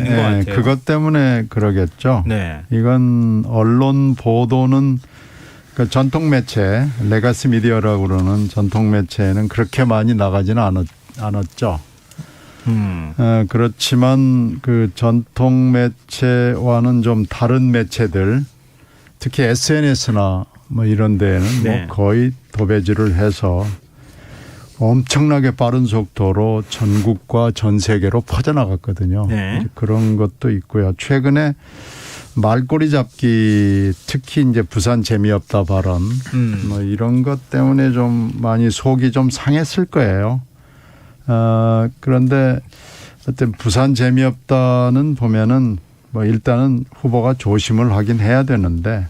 것 같아요. 그것 때문에 그러겠죠. 네. 이건 언론 보도는 그 전통 매체, 레가시 미디어라고 그러는 전통 매체에는 그렇게 많이 나가지는 않았죠. 그렇지만 그 전통 매체와는 좀 다른 매체들, 특히 SNS나 뭐 이런 데에는 네. 뭐 거의 도배질을 해서 엄청나게 빠른 속도로 전국과 전 세계로 퍼져나갔거든요. 네. 그런 것도 있고요. 최근에 말꼬리 잡기, 특히 이제 부산 재미없다 발언, 뭐 이런 것 때문에 좀 많이 속이 좀 상했을 거예요. 그런데 어떤 부산 재미없다는 보면은 뭐 일단은 후보가 조심을 하긴 해야 되는데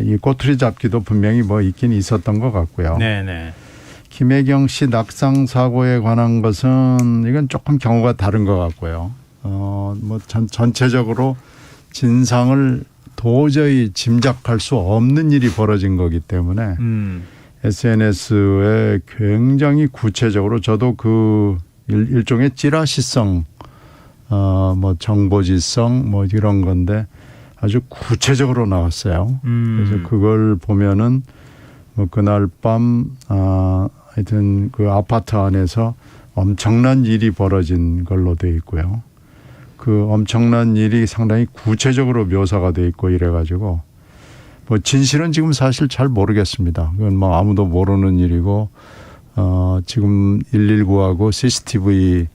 이 꼬투리 잡기도 분명히 뭐 있긴 있었던 것 같고요. 네네. 김혜경 씨 낙상 사고에 관한 것은 이건 조금 경우가 다른 것 같고요. 뭐 전체적으로 진상을 도저히 짐작할 수 없는 일이 벌어진 거기 때문에 SNS에 굉장히 구체적으로 저도 그 일종의 찌라시성, 뭐 정보지성 뭐 이런 건데 아주 구체적으로 나왔어요. 그래서 그걸 보면은 뭐 그날 밤 하여튼 그 아파트 안에서 엄청난 일이 벌어진 걸로 돼 있고요. 그 엄청난 일이 상당히 구체적으로 묘사가 돼 있고 이래가지고 뭐 진실은 지금 사실 잘 모르겠습니다. 그건 뭐 아무도 모르는 일이고 지금 119하고 CCTV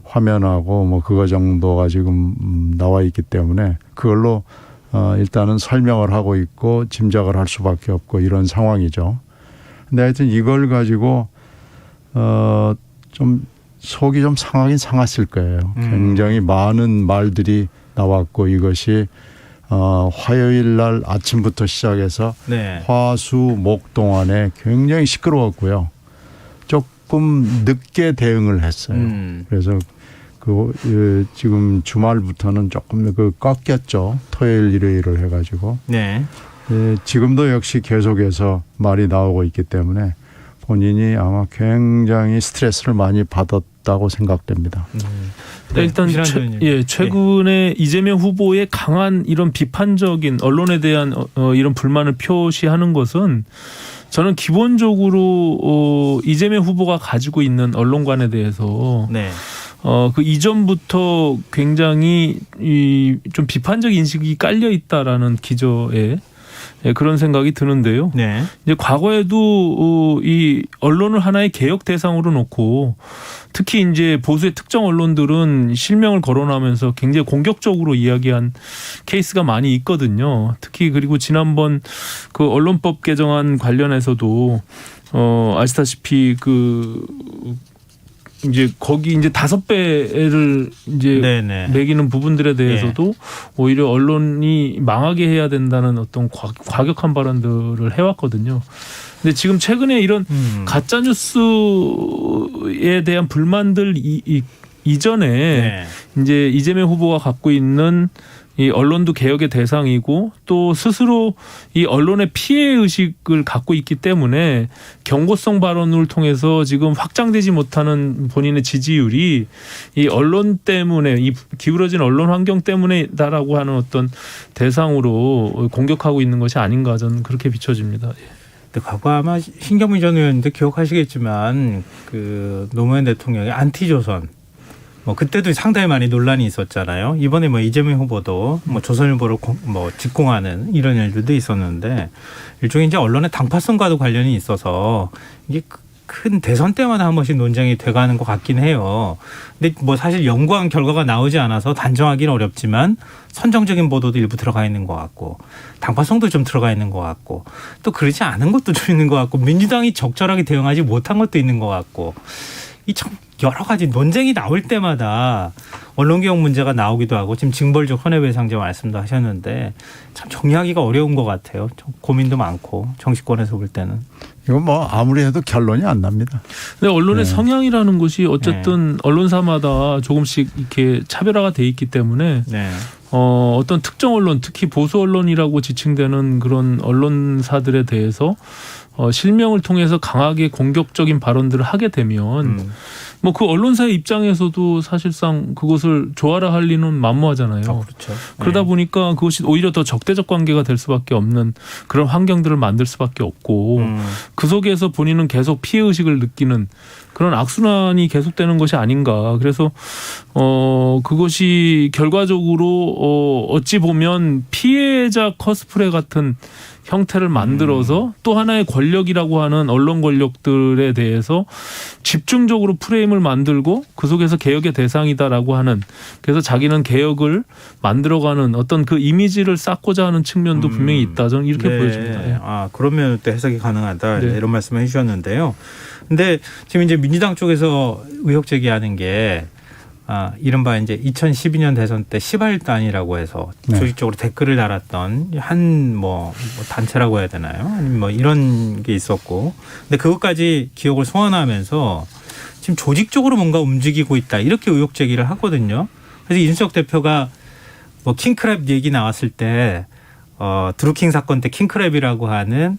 화면하고 뭐 그거 정도가 지금 나와 있기 때문에 그걸로 일단은 설명을 하고 있고 짐작을 할 수밖에 없고 이런 상황이죠. 근데 하여튼 이걸 가지고 좀 속이 좀 상하긴 상했을 거예요. 굉장히 많은 말들이 나왔고 이것이 화요일 날 아침부터 시작해서 네. 화수 목 동안에 굉장히 시끄러웠고요. 조금 늦게 대응을 했어요. 그래서 지금 주말부터는 조금 꺾였죠. 토요일 일요일을 해가지고. 네. 지금도 역시 계속해서 말이 나오고 있기 때문에 본인이 아마 굉장히 스트레스를 많이 받았다고 생각됩니다. 네, 일단 최근에 이재명 후보의 강한 이런 비판적인 언론에 대한 이런 불만을 표시하는 것은 저는 기본적으로 이재명 후보가 가지고 있는 언론관에 대해서 네. 그 이전부터 굉장히 좀 비판적 인식이 깔려 있다라는 기저에 그런 생각이 드는데요. 네. 이제 과거에도 이 언론을 하나의 개혁 대상으로 놓고 특히 이제 보수의 특정 언론들은 실명을 거론하면서 굉장히 공격적으로 이야기한 케이스가 많이 있거든요. 특히 그리고 지난번 그 언론법 개정안 관련해서도 아시다시피 이제 거기 이제 5배를 이제 네네. 매기는 부분들에 대해서도 오히려 언론이 망하게 해야 된다는 어떤 과격한 발언들을 해왔거든요. 근데 지금 최근에 이런 가짜 뉴스에 대한 불만들 이전에 네. 이제 이재명 후보가 갖고 있는 이 언론도 개혁의 대상이고 또 스스로 이 언론의 피해 의식을 갖고 있기 때문에 경고성 발언을 통해서 지금 확장되지 못하는 본인의 지지율이 이 언론 때문에 이 기울어진 언론 환경 때문에다라고 하는 어떤 대상으로 공격하고 있는 것이 아닌가 저는 그렇게 비춰집니다. 과거 아마 신경민 전 의원도 기억하시겠지만 그 노무현 대통령의 안티조선 뭐 그때도 상당히 많이 논란이 있었잖아요. 이번에 뭐 이재명 후보도 뭐 조선일보를 뭐 직공하는 이런 일들도 있었는데 일종의 이제 언론의 당파성과도 관련이 있어서 이게 큰 대선 때마다 한 번씩 논쟁이 돼가는 것 같긴 해요. 근데 뭐 사실 연구한 결과가 나오지 않아서 단정하기는 어렵지만 선정적인 보도도 일부 들어가 있는 것 같고 당파성도 좀 들어가 있는 것 같고 또 그렇지 않은 것도 좀 있는 것 같고 민주당이 적절하게 대응하지 못한 것도 있는 것 같고 이 참 여러 가지 논쟁이 나올 때마다 언론개혁 문제가 나오기도 하고 지금 징벌적 손해배상제 말씀도 하셨는데 참 정리하기가 어려운 것 같아요. 좀 고민도 많고 정치권에서 볼 때는. 이건 뭐 아무리 해도 결론이 안 납니다. 근데 언론의 성향이라는 것이 어쨌든 언론사마다 조금씩 이렇게 차별화가 돼 있기 때문에 어떤 특정 언론 특히 보수 언론이라고 지칭되는 그런 언론사들에 대해서 실명을 통해서 강하게 공격적인 발언들을 하게 되면 뭐 그 언론사의 입장에서도 사실상 그것을 조아라 할 리는 만무하잖아요. 그렇죠. 그러다 보니까 그것이 오히려 더 적대적 관계가 될 수밖에 없는 그런 환경들을 만들 수밖에 없고 그 속에서 본인은 계속 피해 의식을 느끼는 그런 악순환이 계속되는 것이 아닌가. 그래서 그것이 결과적으로 어찌 보면 피해자 커스프레 같은 형태를 만들어서 또 하나의 권력이라고 하는 언론 권력들에 대해서 집중적으로 프레임을 만들고 그 속에서 개혁의 대상이다라고 하는, 그래서 자기는 개혁을 만들어가는 어떤 그 이미지를 쌓고자 하는 측면도 분명히 있다. 저는 이렇게 보여집니다. 예. 그러면 또 해석이 가능하다. 네. 이런 말씀을 해주셨는데요. 근데 지금 이제 민주당 쪽에서 의혹 제기하는 게 이른바 이제 2012년 대선 때 시발단이라고 해서 네. 조직적으로 댓글을 달았던 한 뭐 단체라고 해야 되나요? 아니면 뭐 이런 게 있었고, 근데 그것까지 기억을 소환하면서 지금 조직적으로 뭔가 움직이고 있다 이렇게 의혹 제기를 하거든요. 그래서 이준석 대표가 뭐 킹크랩 얘기 나왔을 때 드루킹 사건 때 킹크랩이라고 하는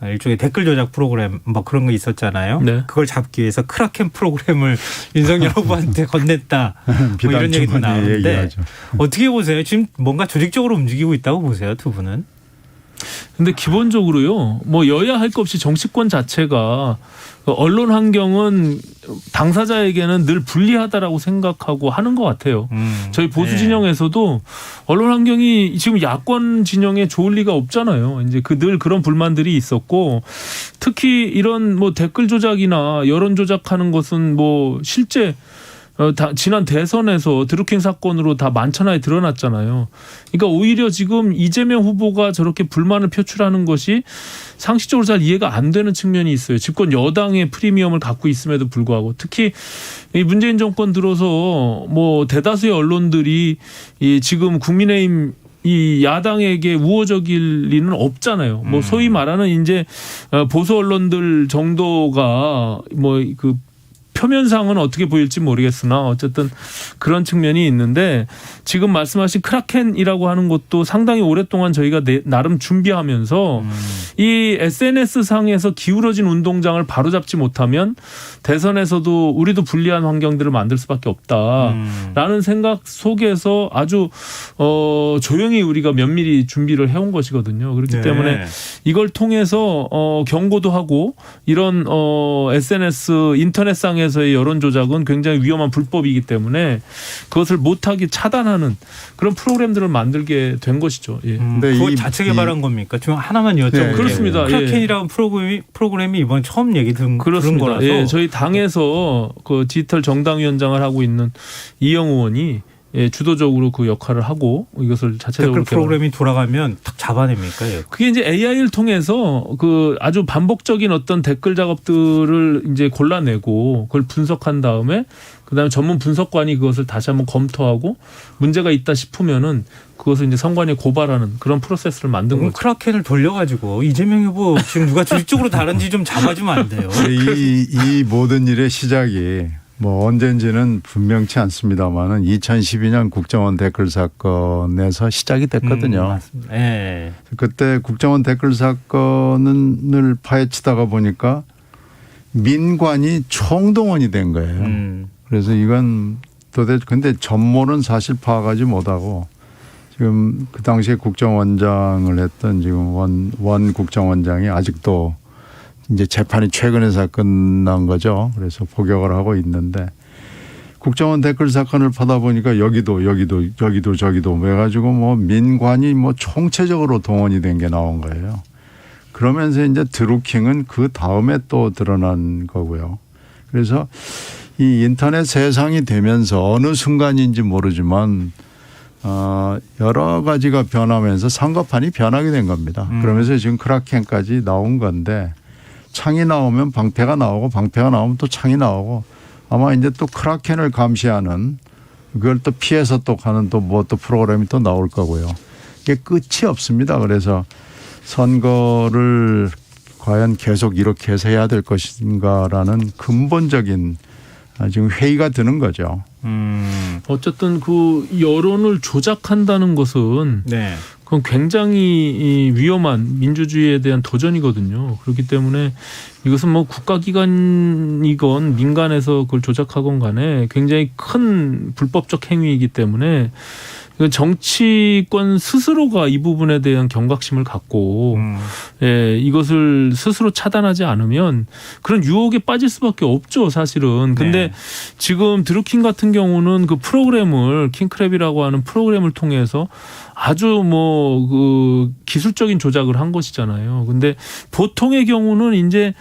일종의 댓글 조작 프로그램 뭐 그런 거 있었잖아요. 네. 그걸 잡기 위해서 크라켄 프로그램을 윤석열 후보한테 건넸다. 뭐 이런 얘기도 나오는데 얘기하죠. 어떻게 보세요? 지금 뭔가 조직적으로 움직이고 있다고 보세요, 두 분은? 근데 기본적으로요, 뭐 여야 할 것 없이 정치권 자체가 언론 환경은 당사자에게는 늘 불리하다라고 생각하고 하는 것 같아요. 저희 보수 진영에서도 언론 환경이 지금 야권 진영에 좋을 리가 없잖아요. 이제 늘 그런 불만들이 있었고, 특히 이런 뭐 댓글 조작이나 여론 조작하는 것은 뭐 실제 지난 대선에서 드루킹 사건으로 다 만천하에 드러났잖아요. 그러니까 오히려 지금 이재명 후보가 저렇게 불만을 표출하는 것이 상식적으로 잘 이해가 안 되는 측면이 있어요. 집권 여당의 프리미엄을 갖고 있음에도 불구하고, 특히 이 문재인 정권 들어서 뭐 대다수의 언론들이 이 지금 국민의힘 이 야당에게 우호적일 리는 없잖아요. 뭐 소위 말하는 이제 보수 언론들 정도가 뭐 그 표면상은 어떻게 보일지 모르겠으나 어쨌든 그런 측면이 있는데, 지금 말씀하신 크라켄이라고 하는 것도 상당히 오랫동안 저희가 나름 준비하면서 이 SNS상에서 기울어진 운동장을 바로잡지 못하면 대선에서도 우리도 불리한 환경들을 만들 수밖에 없다라는 생각 속에서 아주 조용히 우리가 면밀히 준비를 해온 것이거든요. 그렇기 때문에 이걸 통해서 경고도 하고, 이런 SNS 인터넷상에서의 여론 조작은 굉장히 위험한 불법이기 때문에 그것을 못하게 차단하는 그런 프로그램들을 만들게 된 것이죠. 예. 그거 자체 개발한 겁니까? 지금 하나만 여쭤볼게요. 그렇습니다. 크라켄이라는 프로그램이 이번 처음 얘기 들은 거라서. 예, 저희 당에서 그 디지털 정당위원장을 하고 있는 이영 의원이 주도적으로 그 역할을 하고 이것을 자체적으로 댓글 프로그램이 돌아가면 탁 잡아냅니까? 그게 이제 AI를 통해서 그 아주 반복적인 어떤 댓글 작업들을 이제 골라내고 그걸 분석한 다음에 그다음에 전문 분석관이 그것을 다시 한번 검토하고 문제가 있다 싶으면은 그것을 이제 선관위에 고발하는 그런 프로세스를 만든 거죠. 크라켄을 돌려가지고 이재명 후보 지금 누가 조직적으로 다른지 좀 잡아주면 안 돼요. 이 모든 일의 시작이 뭐 언젠지는 분명치 않습니다만은 2012년 국정원 댓글 사건에서 시작이 됐거든요. 맞습니다. 네. 그때 국정원 댓글 사건을 파헤치다가 보니까 민관이 총동원이 된 거예요. 그래서 이건 도대체 근데 전모는 사실 파악하지 못하고 지금 그 당시에 국정원장을 했던 지금 원 국정원장이 아직도 이제 재판이 최근에서 끝난 거죠. 그래서 복역을 하고 있는데 국정원 댓글 사건을 파다 보니까 여기도 저기도 해가지고 뭐 민관이 뭐 총체적으로 동원이 된 게 나온 거예요. 그러면서 이제 드루킹은 그 다음에 또 드러난 거고요. 그래서 이 인터넷 세상이 되면서 어느 순간인지 모르지만 여러 가지가 변하면서 선거판이 변하게 된 겁니다. 그러면서 지금 크라켄까지 나온 건데 창이 나오면 방패가 나오고 방패가 나오면 또 창이 나오고 아마 이제 또 크라켄을 감시하는 그걸 또 피해서 또 가는 또 뭐 또 프로그램이 또 나올 거고요. 이게 끝이 없습니다. 그래서 선거를 과연 계속 이렇게 해서 해야 될 것인가라는 근본적인 지금 회의가 드는 거죠. 어쨌든 그 여론을 조작한다는 것은 네. 그건 굉장히 위험한 민주주의에 대한 도전이거든요. 그렇기 때문에 이것은 뭐 국가기관이건 민간에서 그걸 조작하건 간에 굉장히 큰 불법적 행위이기 때문에 정치권 스스로가 이 부분에 대한 경각심을 갖고 예, 이것을 스스로 차단하지 않으면 그런 유혹에 빠질 수밖에 없죠, 사실은. 근데 네. 지금 드루킹 같은 경우는 그 프로그램을 킹크랩이라고 하는 프로그램을 통해서 아주 뭐 그 기술적인 조작을 한 것이잖아요. 근데 보통의 경우는 이제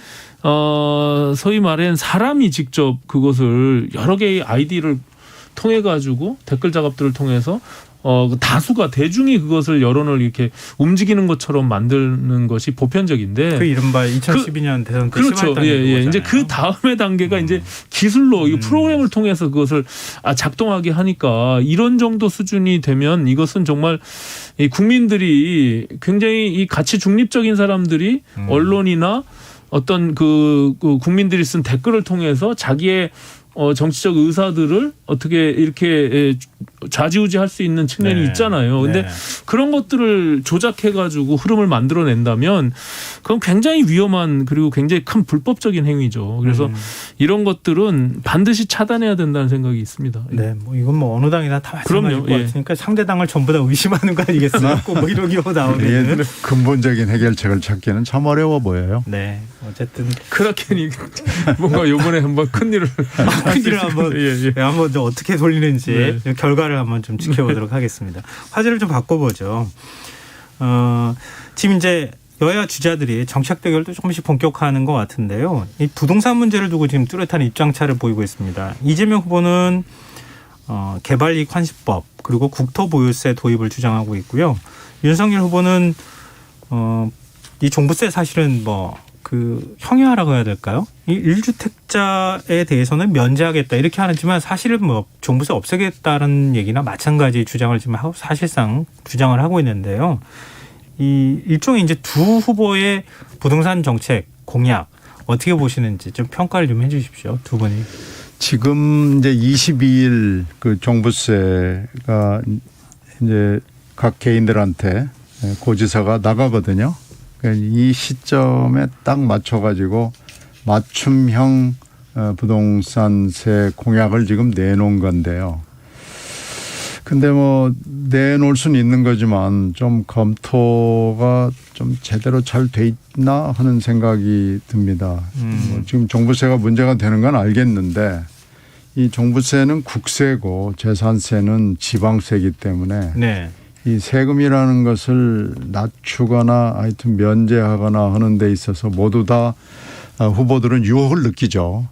소위 말하는 사람이 직접 그것을 여러 개의 아이디를 통해 가지고 댓글 작업들을 통해서 다수가 대중이 그것을 여론을 이렇게 움직이는 것처럼 만드는 것이 보편적인데 그 이른바 2012년 대선 때 그렇죠. 심화했다는 예, 예. 거잖아요. 이제 그 다음의 단계가 이제 기술로 이 프로그램을 통해서 그것을 작동하게 하니까 이런 정도 수준이 되면 이것은 정말 이 국민들이 굉장히 이 가치 중립적인 사람들이 언론이나 어떤 그 국민들이 쓴 댓글을 통해서 자기의 정치적 의사들을 어떻게 이렇게 좌지우지할 수 있는 측면이 네. 있잖아요. 근데 네. 그런 것들을 조작해가지고 흐름을 만들어낸다면 그건 굉장히 위험한 그리고 굉장히 큰 불법적인 행위죠. 그래서 이런 것들은 반드시 차단해야 된다는 생각이 있습니다. 네, 뭐 이건 뭐 어느 당이나 다 마찬가지일 그럼요. 것 같으니까 상대 당을 전부 다 의심하는 거 아니겠어요? 꼭뭐 이런 경우 나오면. 근본적인 해결책을 찾기는 참 어려워 보여요. 네, 어쨌든 크라켄이 뭔가 이번에 한번 큰 일을 큰 일을 한번 예, 예. 한번 좀 어떻게 돌리는지 네. 결과를 한번 좀 지켜보도록 하겠습니다. 화제를 좀 바꿔보죠. 지금 이제 여야 주자들이 정책 대결도 조금씩 본격화하는 것 같은데요. 이 부동산 문제를 두고 지금 뚜렷한 입장차를 보이고 있습니다. 이재명 후보는 개발이익 환수법 그리고 국토보유세 도입을 주장하고 있고요. 윤석열 후보는 이 종부세 사실은 뭐 그 형해하라고 해야 될까요? 이 1주택자에 대해서는 면제하겠다 이렇게 하지만 사실은 뭐 종부세 없애겠다는 얘기나 마찬가지 주장을 지금 하고 사실상 주장을 하고 있는데요. 이 일종의 이제 두 후보의 부동산 정책 공약 어떻게 보시는지 좀 평가를 좀 해주십시오. 두 분이. 지금 이제 22일 그 종부세가 이제 각 개인들한테 고지서가 나가거든요. 이 시점에 딱 맞춰가지고 맞춤형 부동산세 공약을 지금 내놓은 건데요. 근데 뭐 내놓을 수는 있는 거지만 좀 검토가 좀 제대로 잘 돼 있나 하는 생각이 듭니다. 뭐 지금 종부세가 문제가 되는 건 알겠는데 이 종부세는 국세고 재산세는 지방세이기 때문에 네. 이 세금이라는 것을 낮추거나 하여튼 면제하거나 하는 데 있어서 모두 다 후보들은 유혹을 느끼죠.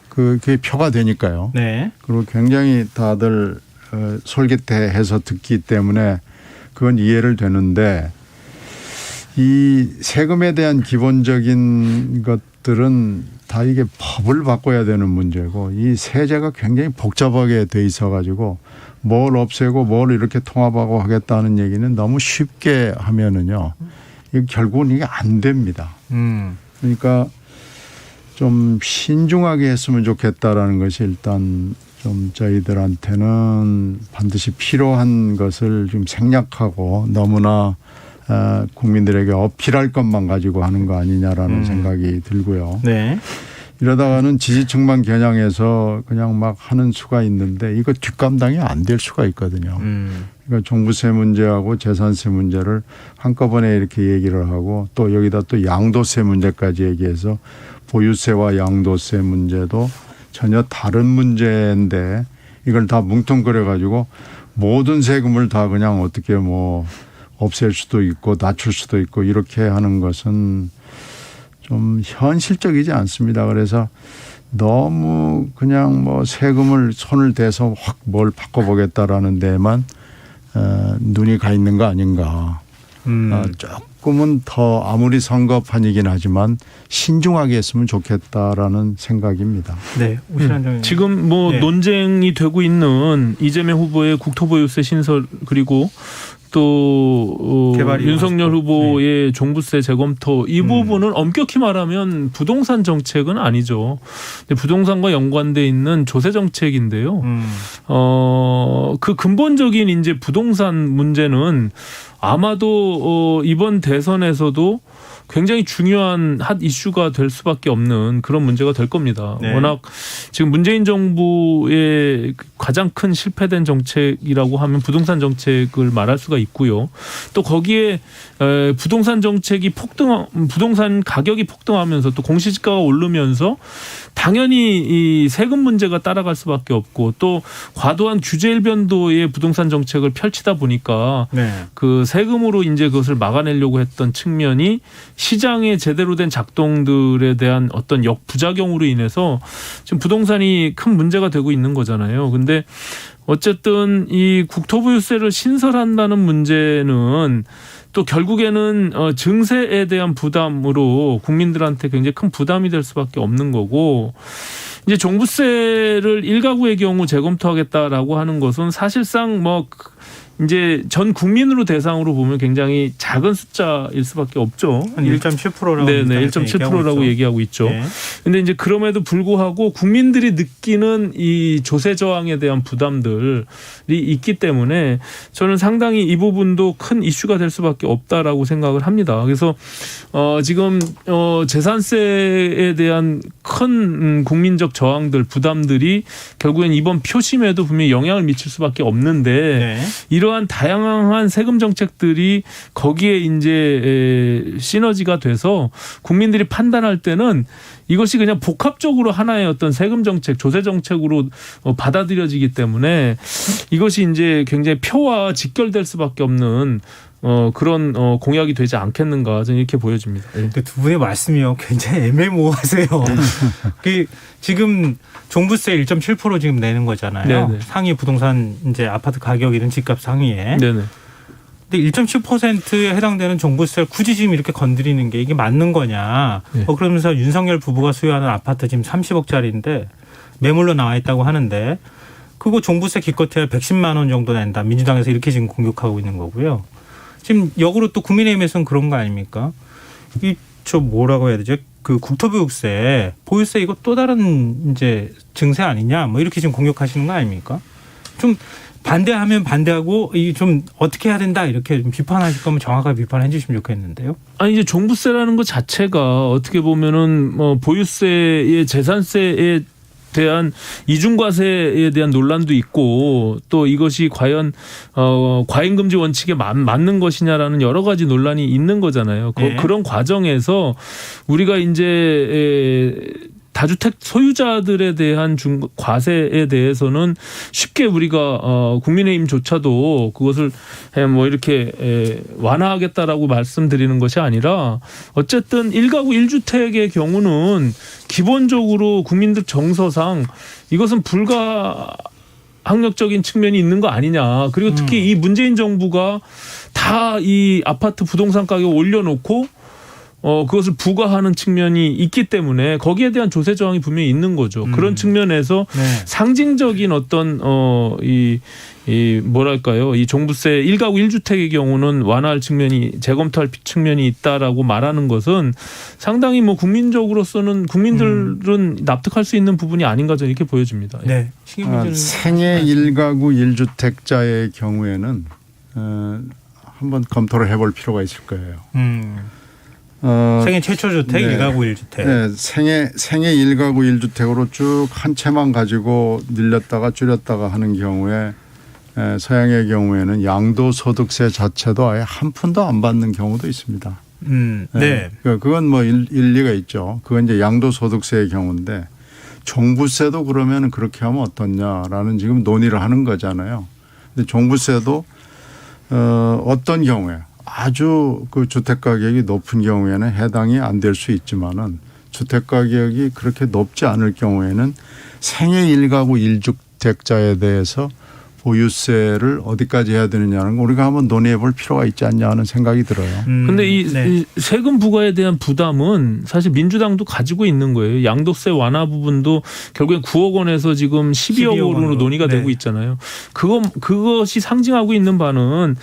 그게 표가 되니까요. 네. 그리고 굉장히 다들 솔깃해해서 듣기 때문에 그건 이해를 되는데 이 세금에 대한 기본적인 것들은 다 이게 법을 바꿔야 되는 문제고 이 세제가 굉장히 복잡하게 돼 있어 가지고 뭘 없애고 뭘 이렇게 통합하고 하겠다는 얘기는 너무 쉽게 하면은요. 이게 결국은 이게 안 됩니다. 그러니까 좀 신중하게 했으면 좋겠다라는 것이 일단 좀 저희들한테는 반드시 필요한 것을 좀 생략하고 너무나 국민들에게 어필할 것만 가지고 하는 거 아니냐라는 생각이 들고요. 네. 이러다가는 지지층만 겨냥해서 그냥 막 하는 수가 있는데 이거 뒷감당이 안 될 수가 있거든요. 그러니까 종부세 문제하고 재산세 문제를 한꺼번에 이렇게 얘기를 하고 또 여기다 또 양도세 문제까지 얘기해서 보유세와 양도세 문제도 전혀 다른 문제인데 이걸 다 뭉뚱그려 가지고 모든 세금을 다 그냥 어떻게 뭐 없앨 수도 있고 낮출 수도 있고 이렇게 하는 것은 좀 현실적이지 않습니다. 그래서 너무 그냥 뭐 세금을 손을 대서 확 뭘 바꿔보겠다라는 데만 눈이 가 있는 거 아닌가. 조금은 더 아무리 선거판이긴 하지만 신중하게 했으면 좋겠다라는 생각입니다. 네. 오신환 장님. 지금 뭐 네. 논쟁이 되고 있는 이재명 후보의 국토보유세 신설 그리고 또 개발이 윤석열 많았고. 후보의 종부세 재검토 이 부분은 엄격히 말하면 부동산 정책은 아니죠. 근데 부동산과 연관돼 있는 조세 정책인데요. 그 근본적인 이제 부동산 문제는 아마도 이번 대선에서도 굉장히 중요한 핫 이슈가 될 수밖에 없는 그런 문제가 될 겁니다. 네. 워낙 지금 문재인 정부의 가장 큰 실패된 정책이라고 하면 부동산 정책을 말할 수가 있고요. 또 거기에 부동산 정책이 부동산 가격이 폭등하면서 또 공시지가가 오르면서 당연히 이 세금 문제가 따라갈 수밖에 없고 또 과도한 규제 일변도의 부동산 정책을 펼치다 보니까 네. 그 세금으로 이제 그것을 막아내려고 했던 측면이 시장에 제대로 된 작동들에 대한 어떤 역부작용으로 인해서 지금 부동산이 큰 문제가 되고 있는 거잖아요. 근데 어쨌든 이 국토부유세를 신설한다는 문제는 또 결국에는 증세에 대한 부담으로 국민들한테 굉장히 큰 부담이 될 수밖에 없는 거고 이제 종부세를 일가구의 경우 재검토하겠다라고 하는 것은 사실상 뭐 이제 전 국민으로 대상으로 보면 굉장히 작은 숫자일 수밖에 없죠. 한 1.7%라고. 네네, 1.7%라고 얘기하고 있죠. 네. 근데 이제 그럼에도 불구하고 국민들이 느끼는 이 조세 저항에 대한 부담들이 있기 때문에 저는 상당히 이 부분도 큰 이슈가 될 수밖에 없다라고 생각을 합니다. 그래서 지금 재산세에 대한 큰 국민적 저항들, 부담들이 결국엔 이번 표심에도 분명히 영향을 미칠 수밖에 없는데 네. 이러한 다양한 세금 정책들이 거기에 이제 시너지가 돼서 국민들이 판단할 때는 이것이 그냥 복합적으로 하나의 어떤 세금 정책, 조세 정책으로 받아들여지기 때문에 이것이 이제 굉장히 표와 직결될 수밖에 없는 그런 공약이 되지 않겠는가 저는 이렇게 보여집니다. 근데 두 분의 말씀이요 굉장히 애매모호하세요. 그 지금 종부세 1.7% 지금 내는 거잖아요. 네네. 상위 부동산 이제 아파트 가격이든 집값 상위에. 네네. 근데 1.7%에 해당되는 종부세를 굳이 지금 이렇게 건드리는 게 이게 맞는 거냐. 네. 그러면서 윤석열 부부가 소유하는 아파트 지금 30억짜리인데 매물로 나와 있다고 하는데 그거 종부세 기껏해야 110만 원 정도 낸다. 민주당에서 이렇게 지금 공격하고 있는 거고요. 지금 역으로 또 국민의힘에서는 그런 거 아닙니까? 저 뭐라고 해야 되죠? 그 국토보유세, 보유세 이거 또 다른 이제 증세 아니냐? 뭐 이렇게 지금 공격하시는 거 아닙니까? 좀 반대하면 반대하고 이 좀 어떻게 해야 된다 이렇게 좀 비판하실 거면 정확하게 비판해 주시면 좋겠는데요. 아니 이제 종부세라는 것 자체가 어떻게 보면은 뭐 보유세의 재산세에 대한 이중과세에 대한 논란도 있고 또 이것이 과연 과잉금지 원칙에 맞는 것이냐라는 여러 가지 논란이 있는 거잖아요. 네. 그런 과정에서 우리가 이제 다주택 소유자들에 대한 과세에 대해서는 쉽게 우리가 국민의힘조차도 그것을 뭐 이렇게 완화하겠다라고 말씀드리는 것이 아니라 어쨌든 1가구 1주택의 경우는 기본적으로 국민들 정서상 이것은 불가항력적인 측면이 있는 거 아니냐. 그리고 특히 이 문재인 정부가 다 이 아파트 부동산 가격 올려놓고 그것을 부과하는 측면이 있기 때문에 거기에 대한 조세 저항이 분명히 있는 거죠. 그런 측면에서 네. 상징적인 어떤 이 뭐랄까요? 이 종부세 1가구 1주택의 경우는 완화할 측면이 재검토할 측면이 있다라고 말하는 것은 상당히 뭐 국민적으로서는 국민들은 납득할 수 있는 부분이 아닌가 저는 이렇게 보여집니다. 네. 생애 1가구 1주택자의 경우에는 한번 검토를 해볼 필요가 있을 거예요. 생애 최초 주택 네. 1가구 1주택. 네, 생애 1가구 1주택으로 쭉 한 채만 가지고 늘렸다가 줄였다가 하는 경우에 서양의 경우에는 양도소득세 자체도 아예 한 푼도 안 받는 경우도 있습니다. 네. 그건 뭐 일리가 있죠. 그건 이제 양도소득세의 경우인데 종부세도 그러면 그렇게 하면 어떻냐라는 지금 논의를 하는 거잖아요. 근데 종부세도 어떤 경우에 아주 그 주택 가격이 높은 경우에는 해당이 안 될 수 있지만은 주택 가격이 그렇게 높지 않을 경우에는 생애 1가구 1주택자에 대해서 보유세를 어디까지 해야 되느냐는 거 우리가 한번 논의해 볼 필요가 있지 않냐 하는 생각이 들어요. 근데 이 네. 세금 부과에 대한 부담은 사실 민주당도 가지고 있는 거예요. 양도세 완화 부분도 결국엔 9억 원에서 지금 12억 원으로 논의가 네. 되고 있잖아요. 그것이 상징하고 있는 바는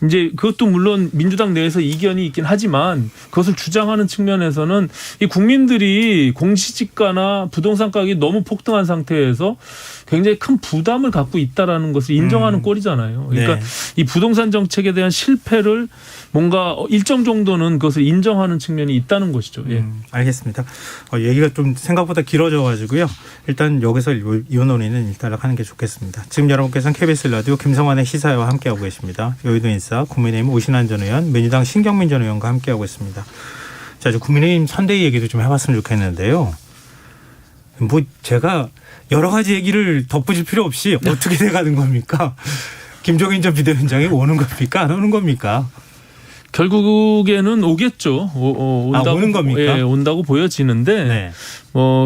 이제 그것도 물론 민주당 내에서 이견이 있긴 하지만 그것을 주장하는 측면에서는 이 국민들이 공시지가나 부동산 가격이 너무 폭등한 상태에서 굉장히 큰 부담을 갖고 있다라는 것을 인정하는 꼴이잖아요. 그러니까 네. 이 부동산 정책에 대한 실패를 뭔가 일정 정도는 그것을 인정하는 측면이 있다는 것이죠. 예. 알겠습니다. 얘기가 좀 생각보다 길어져가지고요. 일단 여기서 이 논의는 일단 하는 게 좋겠습니다. 지금 여러분께서는 KBS 라디오 김성환의 시사회와 함께하고 계십니다. 여의도 인사 국민의힘 오신환 전 의원, 민주당 신경민 전 의원과 함께하고 있습니다. 자, 국민의힘 선대위 얘기도 좀 해봤으면 좋겠는데요. 뭐 제가 여러 가지 얘기를 덧붙일 필요 없이 어떻게 돼가는 겁니까? 김종인 전 비대위원장이 오는 겁니까? 안 오는 겁니까? 결국에는 오겠죠. 온다고, 오는 겁니까? 예, 온다고 보여지는데 네.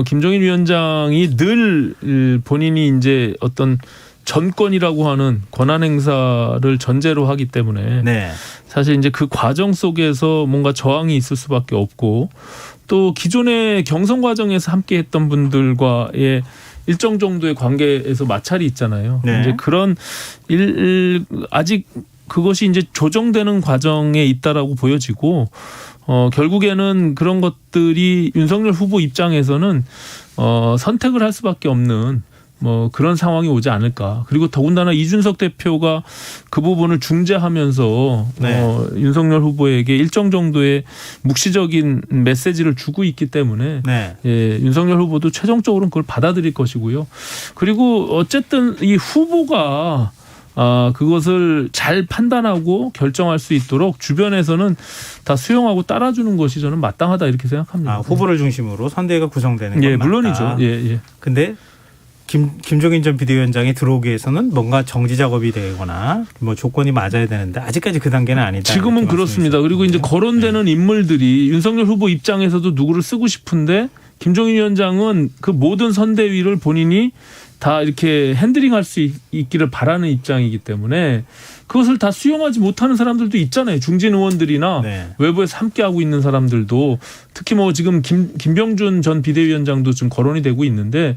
김종인 위원장이 늘 본인이 이제 어떤 전권이라고 하는 권한 행사를 전제로 하기 때문에 네. 사실 이제 그 과정 속에서 뭔가 저항이 있을 수밖에 없고 또 기존의 경선 과정에서 함께했던 분들과의 일정 정도의 관계에서 마찰이 있잖아요. 네. 이제 그런 아직 그것이 이제 조정되는 과정에 있다라고 보여지고 결국에는 그런 것들이 윤석열 후보 입장에서는 선택을 할 수밖에 없는 뭐 그런 상황이 오지 않을까. 그리고 더군다나 이준석 대표가 그 부분을 중재하면서 네. 윤석열 후보에게 일정 정도의 묵시적인 메시지를 주고 있기 때문에 네. 예, 윤석열 후보도 최종적으로는 그걸 받아들일 것이고요. 그리고 어쨌든 이 후보가 그것을 잘 판단하고 결정할 수 있도록 주변에서는 다 수용하고 따라주는 것이 저는 마땅하다 이렇게 생각합니다. 후보를 중심으로 선대위가 구성되는 건 예, 맞다. 물론이죠. 예, 예. 근데 김종인 전 비대위원장이 들어오기 위해서는 뭔가 정지 작업이 되거나 뭐 조건이 맞아야 되는데 아직까지 그 단계는 아니다. 지금은 그렇습니다. 그리고 이제 거론되는 인물들이 윤석열 후보 입장에서도 누구를 쓰고 싶은데 김종인 위원장은 그 모든 선대위를 본인이 다 이렇게 핸들링할 수 있기를 바라는 입장이기 때문에 그것을 다 수용하지 못하는 사람들도 있잖아요. 중진 의원들이나 네. 외부에서 함께하고 있는 사람들도 특히 뭐 지금 김병준 전 비대위원장도 지금 거론이 되고 있는데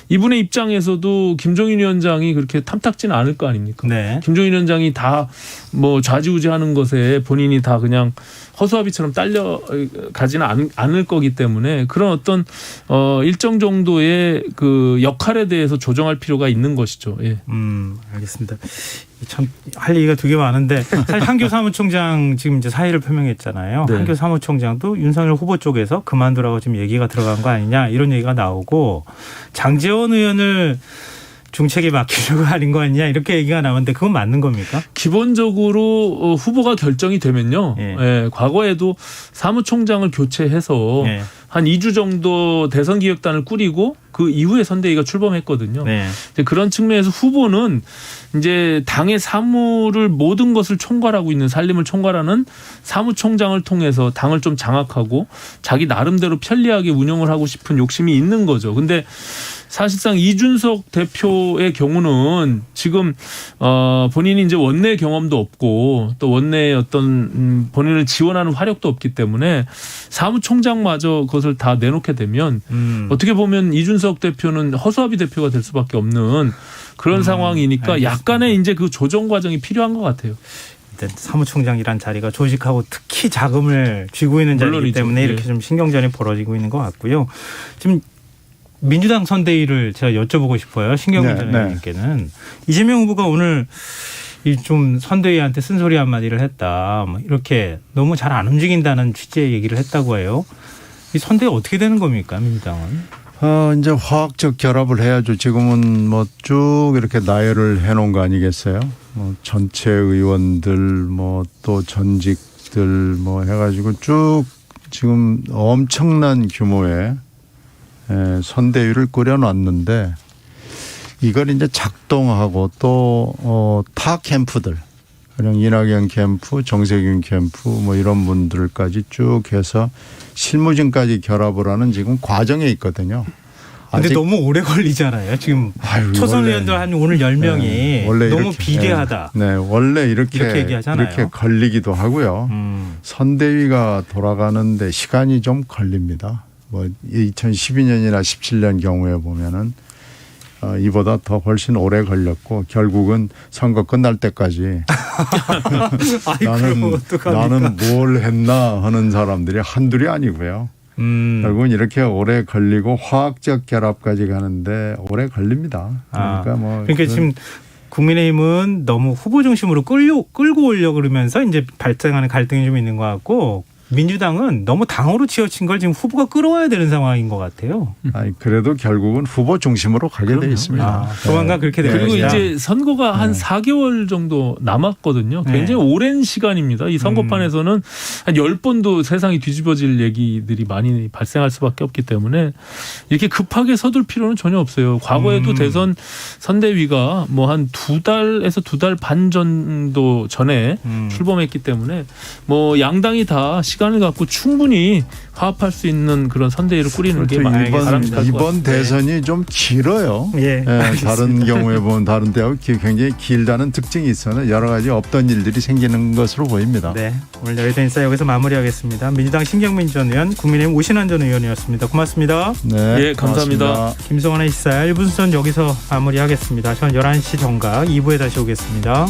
이분의 입장에서도 김종인 위원장이 그렇게 탐탁지는 않을 거 아닙니까? 네. 김종인 위원장이 다 뭐 좌지우지하는 것에 본인이 다 그냥 허수아비처럼 딸려가지는 않을 거기 때문에 그런 어떤 일정 정도의 그 역할에 대해서 조정할 필요가 있는 것이죠. 예. 알겠습니다. 참 할 얘기가 되게 많은데 사실 한교 사무총장 지금 이제 사의를 표명했잖아요. 네. 한교 사무총장도 윤석열 후보 쪽에서 그만두라고 지금 얘기가 들어간 거 아니냐 이런 얘기가 나오고 장제원 의원을 중책에 맡기려고 하는 거 아니냐 이렇게 얘기가 나오는데 그건 맞는 겁니까? 기본적으로 후보가 결정이 되면요. 예. 예, 과거에도 사무총장을 교체해서 네. 한 2주 정도 대선 기획단을 꾸리고 그 이후에 선대위가 출범했거든요. 네. 이제 그런 측면에서 후보는 이제 당의 사무를 모든 것을 총괄하고 있는 산림을 총괄하는 사무총장을 통해서 당을 좀 장악하고 자기 나름대로 편리하게 운영을 하고 싶은 욕심이 있는 거죠. 근데 사실상 이준석 대표의 경우는 지금 본인이 이제 원내 경험도 없고 또 원내의 어떤 본인을 지원하는 화력도 없기 때문에 사무총장마저 그것을 다 내놓게 되면 어떻게 보면 이준석 대표는 허수아비 대표가 될 수밖에 없는 그런 상황이니까 알겠습니다. 약간의 이제 그 조정 과정이 필요한 것 같아요. 일단 사무총장이란 자리가 조직하고 특히 자금을 쥐고 있는 자리이기 물론이죠. 때문에 이렇게 예. 좀 신경전이 벌어지고 있는 것 같고요. 지금 민주당 선대위를 제가 여쭤보고 싶어요. 신경민 네, 전 의원님께는 이재명 후보가 오늘 이 좀 선대위한테 쓴소리 한마디를 했다. 뭐 이렇게 너무 잘 안 움직인다는 취지의 얘기를 했다고 해요. 이 선대위 어떻게 되는 겁니까, 민주당은? 이제 화학적 결합을 해야죠. 지금은 뭐 쭉 이렇게 나열을 해놓은 거 아니겠어요? 뭐 전체 의원들 뭐 또 전직들 뭐 해가지고 쭉 지금 엄청난 규모의 선대위를 꾸려놨는데 이걸 이제 작동하고 또 타 캠프들 그냥 이낙연 캠프, 정세균 캠프 뭐 이런 분들까지 쭉 해서 실무진까지 결합을 하는 지금 과정에 있거든요. 근데 너무 오래 걸리잖아요. 지금 초선 의원들 한 오늘 10명이 네, 원래 너무 이렇게, 비대하다. 네, 원래 이렇게 얘기하잖아요. 이렇게 걸리기도 하고요. 선대위가 돌아가는데 시간이 좀 걸립니다. 뭐 2012년이나 17년 경우에 보면은 이보다 더 훨씬 오래 걸렸고 결국은 선거 끝날 때까지 나는 뭘 했나 하는 사람들이 한둘이 아니고요. 결국은 이렇게 오래 걸리고 화학적 결합까지 가는데 오래 걸립니다. 그러니까 지금 국민의힘은 너무 후보 중심으로 끌고 오려고 그러면서 이제 발생하는 갈등이 좀 있는 것 같고 민주당은 너무 당으로 치우친 걸 지금 후보가 끌어와야 되는 상황인 것 같아요. 그래도 결국은 후보 중심으로 가게 돼 있습니다. 조만간 그렇게 되고 그리고 이제 선거가 한 4개월 정도 남았거든요. 굉장히 오랜 시간입니다. 이 선거판에서는 한 10번도 세상이 뒤집어질 얘기들이 많이 발생할 수밖에 없기 때문에 이렇게 급하게 서둘 필요는 전혀 없어요. 과거에도 대선 선대위가 뭐 한 2달에서 2달 반 정도 전에 출범했기 때문에 뭐 양당이 다 시간을 갖고 충분히 화합할 수 있는 그런 선대위를 꾸리는 게 많이 바람직할 것 같습니다. 이번 대선이 좀 길어요. 예, 다른 경우에 보면 다른 때하고 굉장히 길다는 특징이 있어서 여러 가지 없던 일들이 생기는 것으로 보입니다. 네, 오늘 여의도 인사 여기서 마무리하겠습니다. 민주당 신경민 전 의원, 국민의힘 오신환 전 의원이었습니다. 고맙습니다. 네, 감사합니다. 고맙습니다. 김성환의 시사 1부 순서는 여기서 마무리하겠습니다. 저는 11시 정각 2부에 다시 오겠습니다.